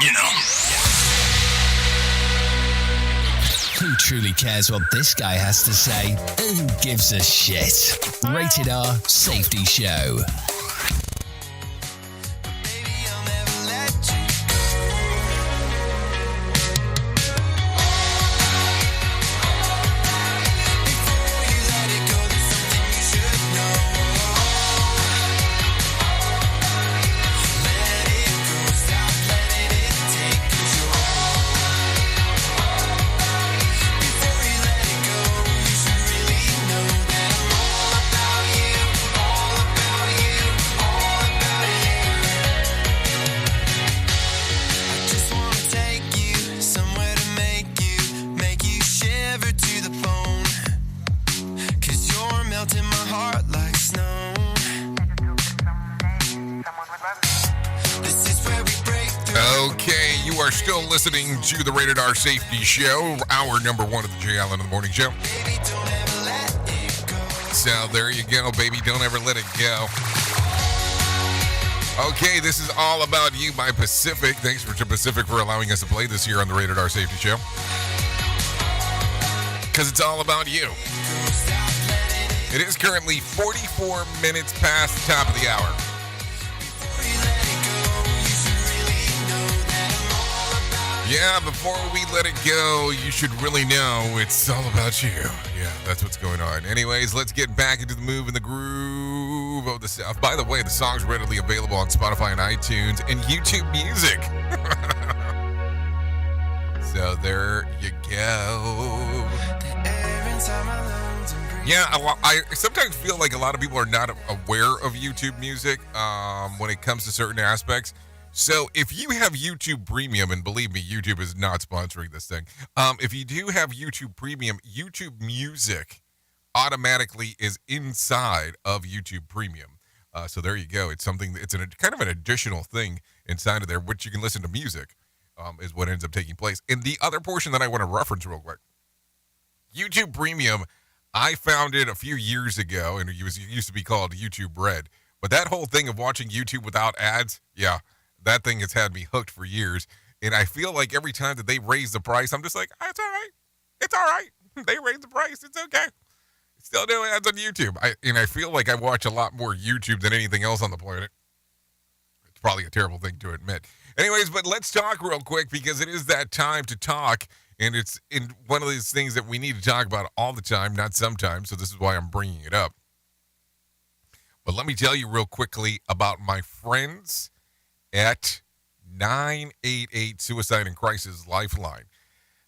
you know. Who truly cares what this guy has to say? Who gives a shit? Rated R Safety Show. Okay, you are still listening to the Rated R Safety Show, hour number 1 of the Jay Allen in the Morning Show. So there you go, baby. Don't ever let it go. Okay, this is All About You by Pacific. Thanks to Pacific for allowing us to play this here on the Rated R Safety Show. Because it's all about you. It is currently 44 minutes past the top of the hour. Yeah, before we let it go, you should really know it's all about you. Yeah, that's what's going on. Anyways, let's get back into the move and the groove of the South. By the way, the song's readily available on Spotify and iTunes and YouTube Music. So there you go. Yeah, I sometimes feel like a lot of people are not aware of YouTube Music when it comes to certain aspects. So if you have YouTube Premium, and believe me, YouTube is not sponsoring this thing. If you do have YouTube Premium, YouTube Music automatically is inside of YouTube Premium. So there you go. It's something. It's kind of an additional thing inside of there, which you can listen to music. Is what ends up taking place. And the other portion that I want to reference real quick, YouTube Premium, I found it a few years ago, and it used to be called YouTube Red. But that whole thing of watching YouTube without ads, yeah. That thing has had me hooked for years, and I feel like every time that they raise the price, I'm just like, oh, it's all right. It's all right. They raise the price. It's okay. Still doing ads on YouTube. I feel like I watch a lot more YouTube than anything else on the planet. It's probably a terrible thing to admit. Anyways, but let's talk real quick because it is that time to talk, and it's in one of these things that we need to talk about all the time, not sometimes, so this is why I'm bringing it up. But let me tell you real quickly about my friends at 988 Suicide and Crisis Lifeline.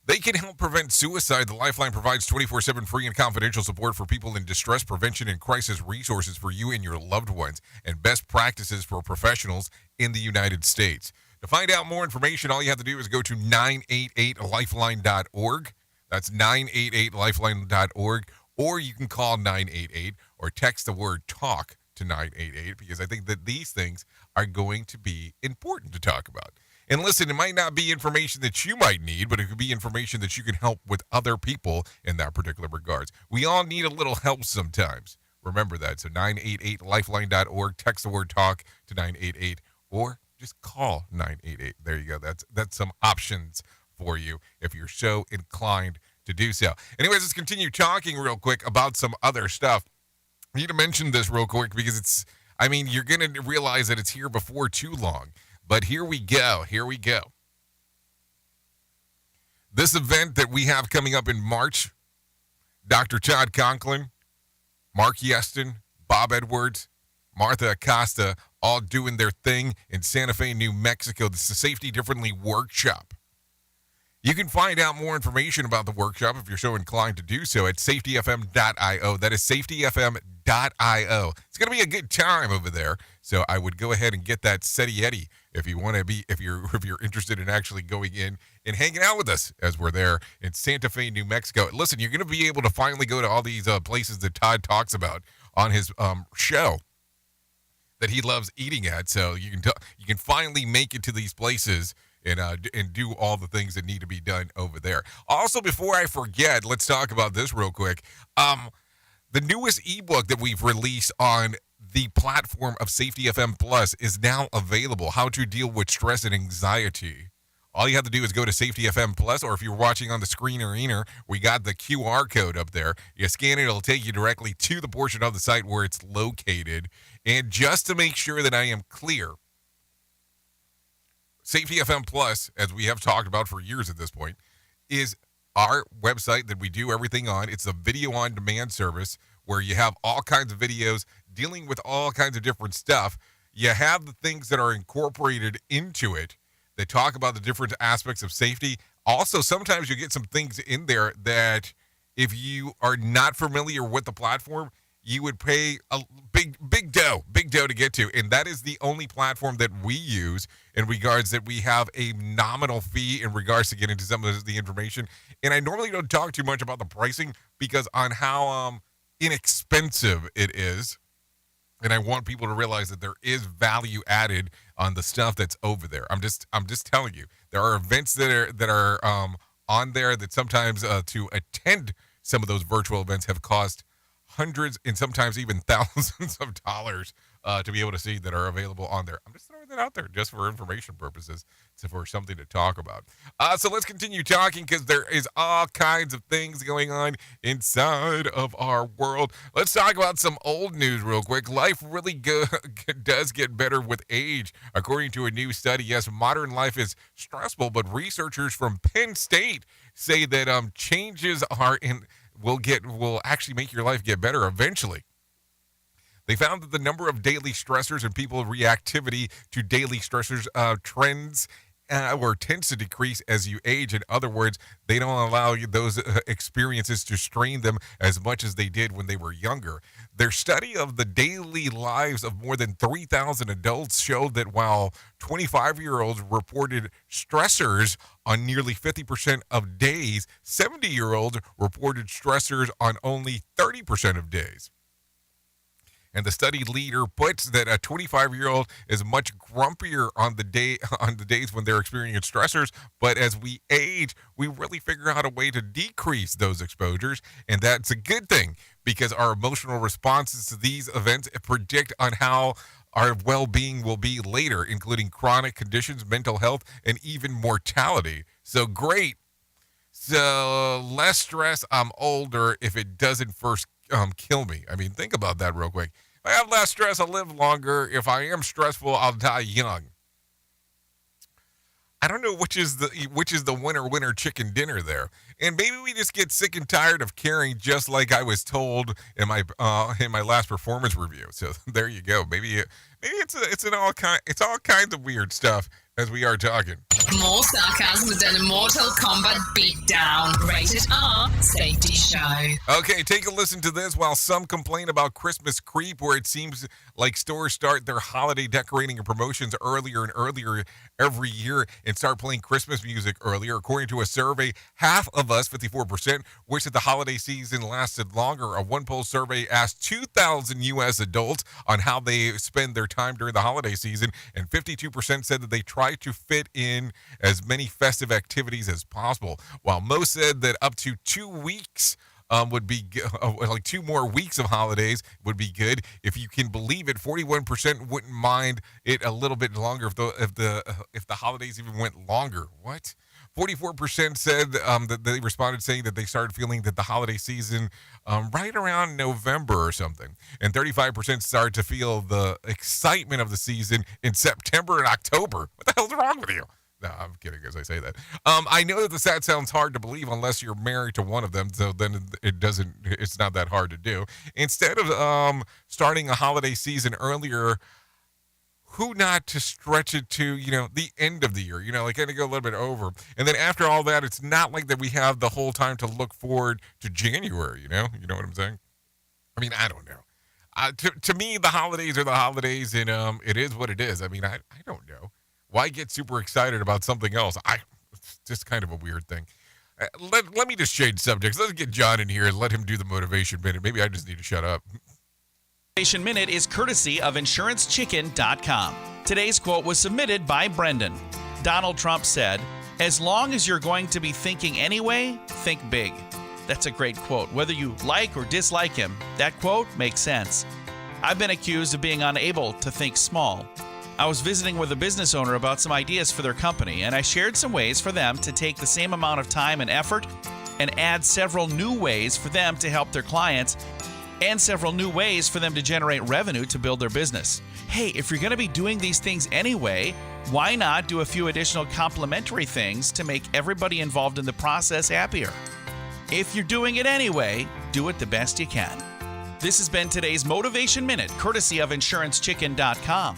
They can help prevent suicide. The Lifeline provides 24/7 free and confidential support for people in distress, prevention, and crisis resources for you and your loved ones, and best practices for professionals in the United States. To find out more information, all you have to do is go to 988lifeline.org. That's 988lifeline.org. Or you can call 988 or text the word TALK to 988, because I think that these things are going to be important to talk about. And listen, it might not be information that you might need, but it could be information that you can help with other people in that particular regards. We all need a little help sometimes. Remember that. So 988lifeline.org, text the word TALK to 988, or just call 988. There you go. That's some options for you if you're so inclined to do so. Anyways, let's continue talking real quick about some other stuff. I need to mention this real quick because you're going to realize that it's here before too long. But here we go. This event that we have coming up in March, Dr. Todd Conklin, Mark Yeston, Bob Edwards, Martha Acosta, all doing their thing in Santa Fe, New Mexico. This is the Safety Differently workshop. You can find out more information about the workshop if you're so inclined to do so at safetyfm.io. That is safetyfm.io. It's going to be a good time over there. So I would go ahead and get that SETI Yeti if you want to be, if you're interested in actually going in and hanging out with us as we're there in Santa Fe, New Mexico. Listen, you're going to be able to finally go to all these places that Todd talks about on his show that he loves eating at. So you can finally make it to these places and do all the things that need to be done over there. Also, before I forget, let's talk about this real quick. The newest ebook that we've released on the platform of Safety FM Plus is now available. How to deal with stress and anxiety. All you have to do is go to Safety FM Plus, or if you're watching on the screener, we got the QR code up there. You scan it, it'll take you directly to the portion of the site where it's located. And just to make sure that I am clear, Safety FM Plus, as we have talked about for years at this point, is our website that we do everything on. It's a video on demand service where you have all kinds of videos dealing with all kinds of different stuff. You have the things that are incorporated into it that talk about the different aspects of safety. Also, sometimes you get some things in there that if you are not familiar with the platform, you would pay a big dough to get to. And that is the only platform that we use in regards that we have a nominal fee in regards to getting to some of the information. And I normally don't talk too much about the pricing because on how inexpensive it is. And I want people to realize that there is value added on the stuff that's over there. I'm just telling you, there are events that are on there that sometimes to attend some of those virtual events have cost hundreds and sometimes even thousands of dollars to be able to see that are available on there. I'm just throwing that out there just for information purposes, so for something to talk about. So let's continue talking because there is all kinds of things going on inside of our world. Let's talk about some old news real quick. Life really does get better with age. According to a new study, yes, modern life is stressful, but researchers from Penn State say that changes will actually make your life get better eventually. They found that the number of daily stressors and people's reactivity to daily stressors tends to decrease as you age. In other words, they don't allow you those experiences to strain them as much as they did when they were younger. Their study of the daily lives of more than 3,000 adults showed that while 25-year-olds reported stressors on nearly 50% of days, 70-year-olds reported stressors on only 30% of days. And the study leader puts that a 25-year-old is much grumpier on the days when they're experiencing stressors. But as we age, we really figure out a way to decrease those exposures. And that's a good thing because our emotional responses to these events predict on how our well-being will be later, including chronic conditions, mental health, and even mortality. So great. So less stress, I'm older if it doesn't first kill me. I mean, think about that real quick. If I have less stress, I'll live longer. If I am stressful, I'll die young. I don't know which is the winner chicken dinner there. And maybe we just get sick and tired of caring, just like I was told in my last performance review. So there you go. Maybe it's all kinds of weird stuff as we are talking. More sarcasm than a Mortal Kombat beatdown. Rated R Safety Show. Okay, take a listen to this. While some complain about Christmas creep, where it seems like stores start their holiday decorating and promotions earlier and earlier every year and start playing Christmas music earlier. According to a survey, half of us, 54%, wish that the holiday season lasted longer. A one poll survey asked 2,000 U.S. adults on how they spend their time during the holiday season, and 52% said that they try to fit in as many festive activities as possible, while most said that up to 2 weeks would be like 2 more weeks of holidays would be good. If you can believe it, 41% wouldn't mind it a little bit longer if the holidays even went longer. What? 44% said that they responded saying that they started feeling that the holiday season right around November or something. And 35% started to feel the excitement of the season in September and October. What the hell's wrong with you? No, I'm kidding as I say that. I know that the stat sounds hard to believe unless you're married to one of them, so then it's not that hard to do. Instead of starting a holiday season earlier, who not to stretch it to, the end of the year, like kind of go a little bit over. And then after all that, it's not like that we have the whole time to look forward to January, You know what I'm saying? I mean, I don't know. To me, the holidays are the holidays, and it is what it is. I mean, I don't know. Why get super excited about something else? It's just kind of a weird thing. Let me just change subjects. Let's get John in here and let him do the motivation minute. Maybe I just need to shut up. Motivation Minute is courtesy of InsuranceChicken.com. Today's quote was submitted by Brendan. Donald Trump said, "As long as you're going to be thinking anyway, think big." That's a great quote. Whether you like or dislike him, that quote makes sense. I've been accused of being unable to think small. I was visiting with a business owner about some ideas for their company, and I shared some ways for them to take the same amount of time and effort and add several new ways for them to help their clients and several new ways for them to generate revenue to build their business. Hey, if you're going to be doing these things anyway, why not do a few additional complementary things to make everybody involved in the process happier? If you're doing it anyway, do it the best you can. This has been today's Motivation Minute, courtesy of InsuranceChicken.com.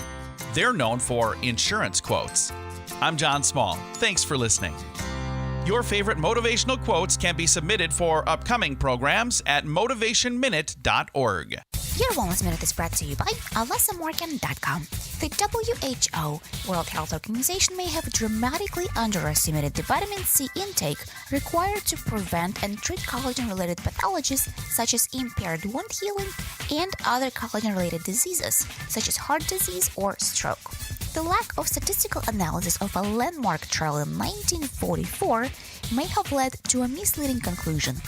They're known for insurance quotes. I'm John Small. Thanks for listening. Your favorite motivational quotes can be submitted for upcoming programs at motivationminute.org. Your Wellness Minute is brought to you by AlysaMorgan.com. The WHO, World Health Organization, may have dramatically underestimated the vitamin C intake required to prevent and treat collagen-related pathologies such as impaired wound healing and other collagen-related diseases such as heart disease or stroke. The lack of statistical analysis of a landmark trial in 1944 may have led to a misleading conclusion.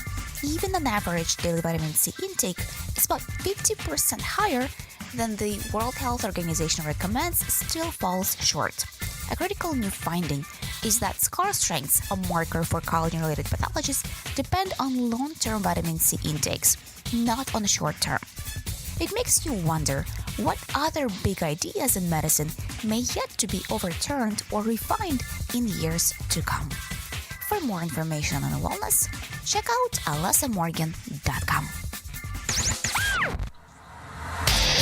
Even an average daily vitamin C intake is about 50% higher than the World Health Organization recommends still falls short. A critical new finding is that scar strengths, a marker for collagen-related pathologies, depend on long-term vitamin C intakes, not on the short term. It makes you wonder what other big ideas in medicine may yet to be overturned or refined in years to come. For more information on wellness, check out AlysaMorgan.com.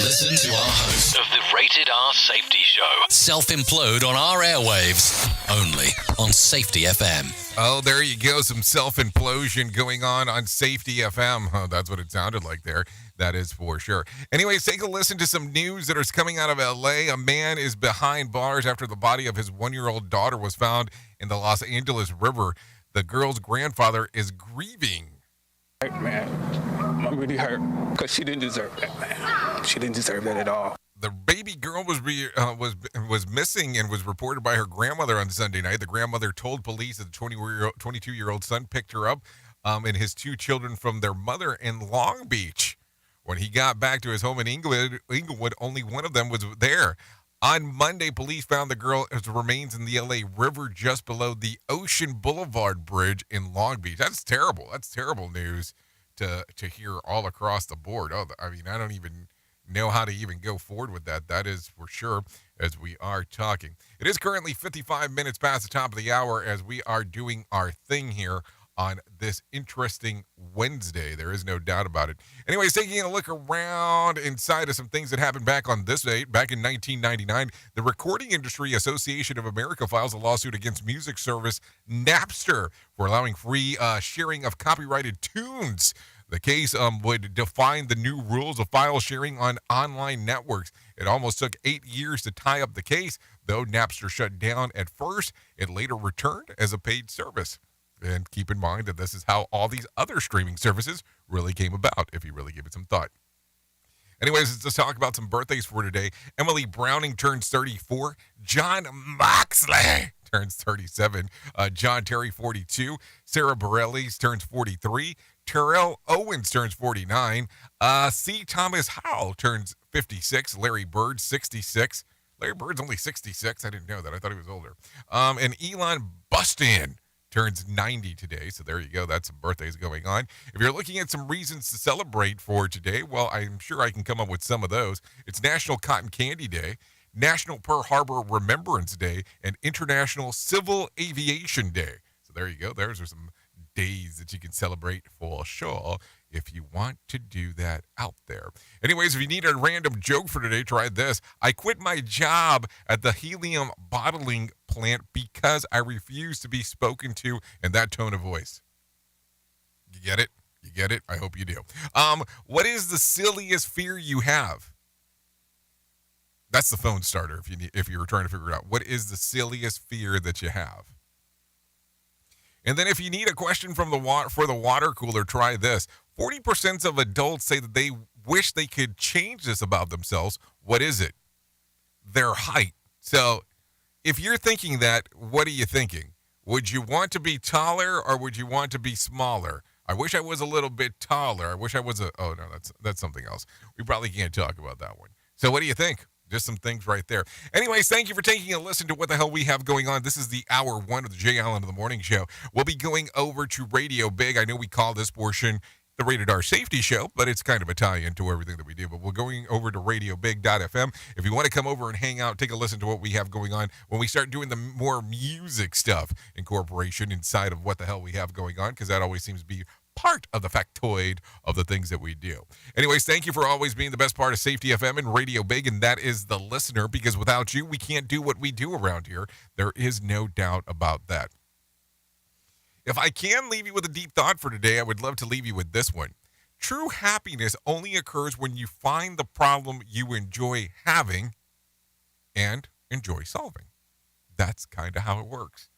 Listen to our host of the Rated R Safety Show. Self-implode on our airwaves, only on Safety FM. Oh, there you go. Some self-implosion going on Safety FM. Oh, that's what it sounded like there. That is for sure. Anyways, take a listen to some news that is coming out of L.A. A man is behind bars after the body of his 1-year-old daughter was found in the Los Angeles River. The girl's grandfather is grieving. Man, I'm really hurt because she didn't deserve that, man. She didn't deserve that at all. The baby girl was missing and was reported by her grandmother on Sunday night. The grandmother told police that the 22-year-old son picked her up and his 2 children from their mother in Long Beach. When he got back to his home in Inglewood, only one of them was there. On Monday, police found the girl's remains in the L.A. River just below the Ocean Boulevard Bridge in Long Beach. That's terrible. That's terrible news to hear all across the board. Oh, I mean, I don't even know how to even go forward with that. That is for sure as we are talking. It is currently 55 minutes past the top of the hour as we are doing our thing here on this interesting Wednesday. There is no doubt about it. Anyways, taking a look around inside of some things that happened back on this date. Back in 1999, the Recording Industry Association of America files a lawsuit against music service Napster for allowing free sharing of copyrighted tunes. The case would define the new rules of file sharing on online networks. It almost took 8 years to tie up the case, though Napster shut down at first. It later returned as a paid service. And keep in mind that this is how all these other streaming services really came about, if you really give it some thought. Anyways, let's talk about some birthdays for today. Emily Browning turns 34. John Moxley turns 37. John Terry, 42. Sarah Bareilles turns 43. Terrell Owens turns 49. C. Thomas Howell turns 56. Larry Bird, 66. Larry Bird's only 66. I didn't know that. I thought he was older. And Elon Bustin turns 90 today. So there you go. That's some birthdays going on. If you're looking at some reasons to celebrate for today, well, I'm sure I can come up with some of those. It's National Cotton Candy Day, National Pearl Harbor Remembrance Day, and International Civil Aviation Day. So there you go. There's some days that you can celebrate for sure if you want to do that out there. Anyways, if you need a random joke for today, try this. I quit my job at the helium bottling plant because I refuse to be spoken to in that tone of voice. You get it? You get it? I hope you do. What is the silliest fear you have? That's the phone starter if you're trying to figure it out. What is the silliest fear that you have? And then if you need a question from the water cooler, try this. 40% of adults say that they wish they could change this about themselves. What is it? Their height. So if you're thinking that, what are you thinking? Would you want to be taller or would you want to be smaller? I wish I was a little bit taller. I wish I was oh no, that's something else. We probably can't talk about that one. So what do you think? Just some things right there. Anyways, thank you for taking a listen to what the hell we have going on. This is the hour one of the Jay Allen of the Morning Show. We'll be going over to Radio Big. I know we call this portion the Rated R Safety Show, but it's kind of a tie-in to everything that we do. But we're going over to RadioBig.fm. If you want to come over and hang out, take a listen to what we have going on when we start doing the more music stuff incorporation inside of what the hell we have going on, because that always seems to be part of the factoid of the things that we do. Anyways, thank you for always being the best part of Safety FM and Radio Big, and that is the listener, because without you, we can't do what we do around here. There is no doubt about that. If I can leave you with a deep thought for today, I would love to leave you with this one. True happiness only occurs when you find the problem you enjoy having and enjoy solving. That's kind of how it works.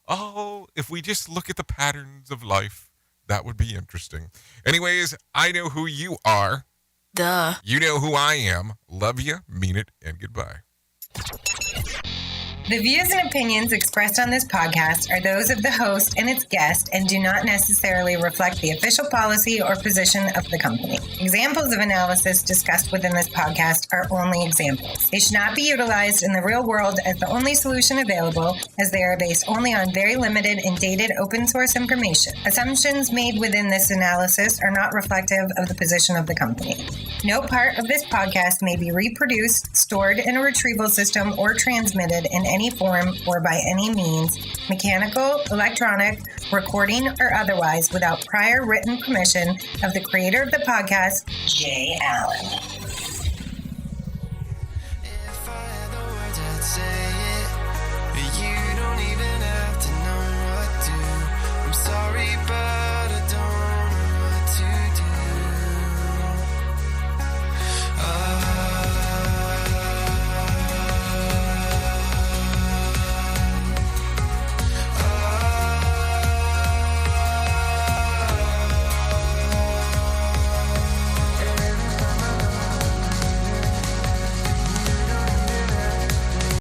Oh, if we just look at the patterns of life, that would be interesting. Anyways, I know who you are. Duh. You know who I am. Love you, mean it, and goodbye. The views and opinions expressed on this podcast are those of the host and its guest and do not necessarily reflect the official policy or position of the company. Examples of analysis discussed within this podcast are only examples. They should not be utilized in the real world as the only solution available, as they are based only on very limited and dated open source information. Assumptions made within this analysis are not reflective of the position of the company. No part of this podcast may be reproduced, stored in a retrieval system, or transmitted in any form or by any means, mechanical, electronic, recording, or otherwise, without prior written permission of the creator of the podcast, Jay Allen. If I had the words, I'd say it, but you don't even have to know what to. I'm sorry, but